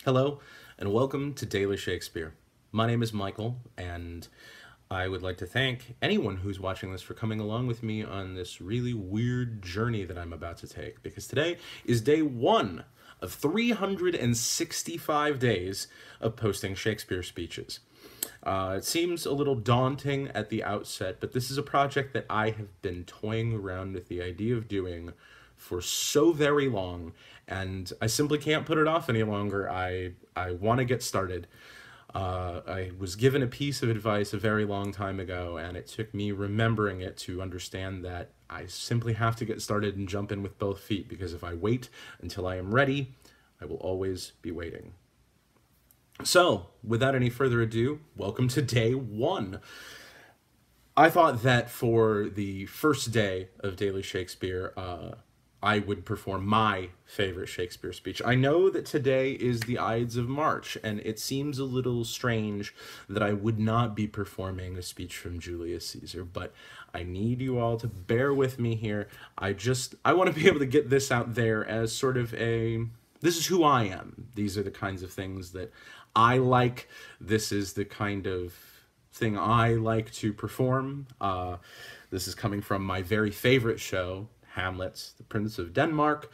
Hello, and welcome to Daily Shakespeare. My name is Michael, and I would like to thank anyone who's watching this for coming along with me on this really weird journey that I'm about to take, because today is day one of 365 days of posting Shakespeare speeches. It seems a little daunting at the outset, but this is a project that I have been toying around with the idea of doing for so very long, and I simply can't put it off any longer. I want to get started. I was given a piece of advice a very long time ago, and it took me remembering it to understand that I simply have to get started and jump in with both feet, because if I wait until I am ready, I will always be waiting. So, without any further ado, welcome to day one. I thought that for the first day of Daily Shakespeare, I would perform my favorite Shakespeare speech. I know that today is the Ides of March, and it seems a little strange that I would not be performing a speech from Julius Caesar, but I need you all to bear with me here. I want to be able to get this out there as sort of this is who I am. These are the kinds of things that I like. This is the kind of thing I like to perform. This is coming from my very favorite show, Hamlet, the Prince of Denmark,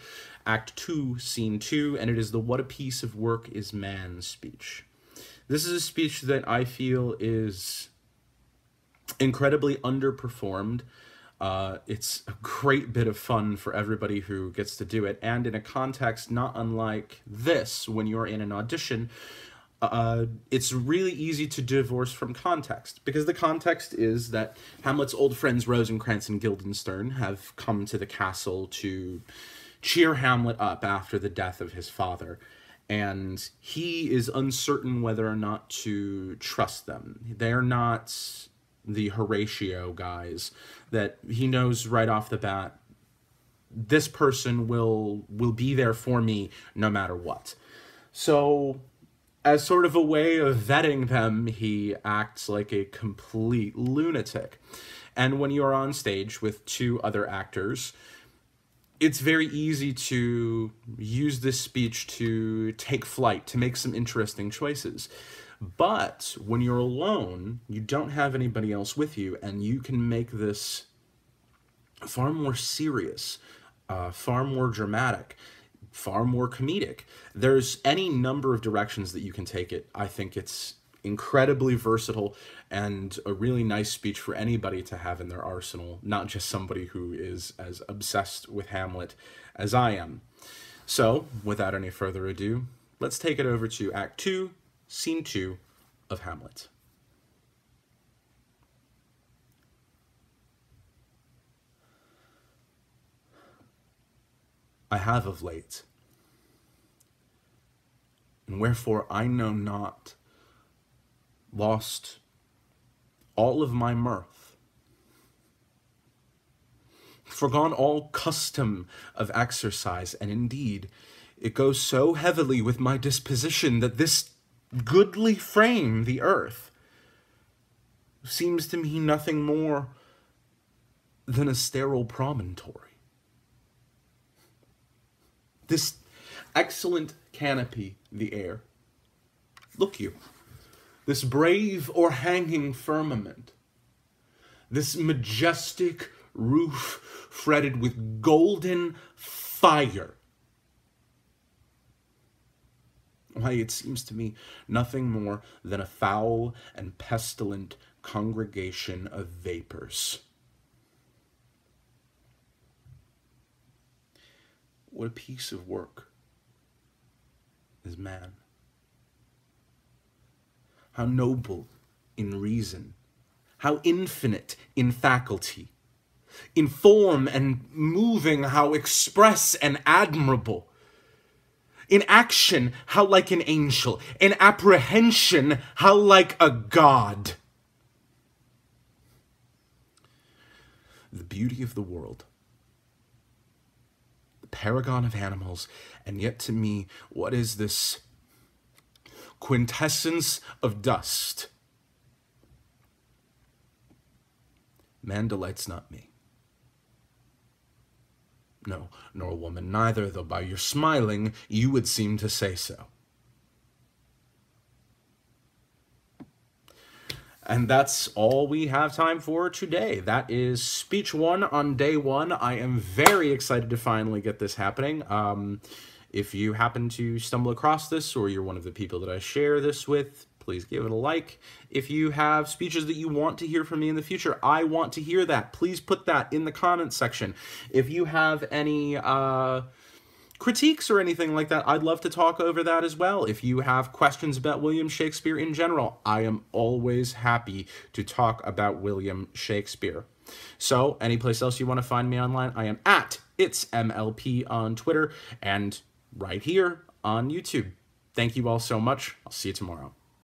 Act 2, Scene 2, and it is the "What a Piece of Work is Man" speech. This is a speech that I feel is incredibly underperformed. It's a great bit of fun for everybody who gets to do it, and in a context not unlike this, when you're in an audition, it's really easy to divorce from context, because the context is that Hamlet's old friends Rosencrantz and Guildenstern have come to the castle to cheer Hamlet up after the death of his father, and he is uncertain whether or not to trust them. They're not the Horatio guys that he knows right off the bat, this person will be there for me no matter what. So, as sort of a way of vetting them, he acts like a complete lunatic. And when you're on stage with two other actors, it's very easy to use this speech to take flight, to make some interesting choices. But when you're alone, you don't have anybody else with you, and you can make this far more serious, far more dramatic, far more comedic. There's any number of directions that you can take it. I think it's incredibly versatile and a really nice speech for anybody to have in their arsenal, not just somebody who is as obsessed with Hamlet as I am. So, without any further ado, let's take it over to Act 2, Scene 2 of Hamlet. I have of late, and wherefore I know not, lost all of my mirth, forgone all custom of exercise, and indeed it goes so heavily with my disposition that this goodly frame, the earth, seems to me nothing more than a sterile promontory. This excellent canopy, the air, look you, this brave o'erhanging firmament, this majestic roof fretted with golden fire, why, it seems to me nothing more than a foul and pestilent congregation of vapors. What a piece of work is man. How noble in reason, how infinite in faculty, in form and moving, how express and admirable. In action, how like an angel. In apprehension, how like a god. The beauty of the world, the paragon of animals, and yet to me, what is this quintessence of dust? Man delights not me. No, nor woman neither, though by your smiling you would seem to say so. And that's all we have time for today. That is speech one on day one. I am very excited to finally get this happening. If you happen to stumble across this, or you're one of the people that I share this with, please give it a like. If you have speeches that you want to hear from me in the future, I want to hear that. Please put that in the comments section. If you have any critiques or anything like that, I'd love to talk over that as well. If you have questions about William Shakespeare in general, I am always happy to talk about William Shakespeare. So, any place else you want to find me online, I am at itsmlp on Twitter and right here on YouTube. Thank you all so much. I'll see you tomorrow.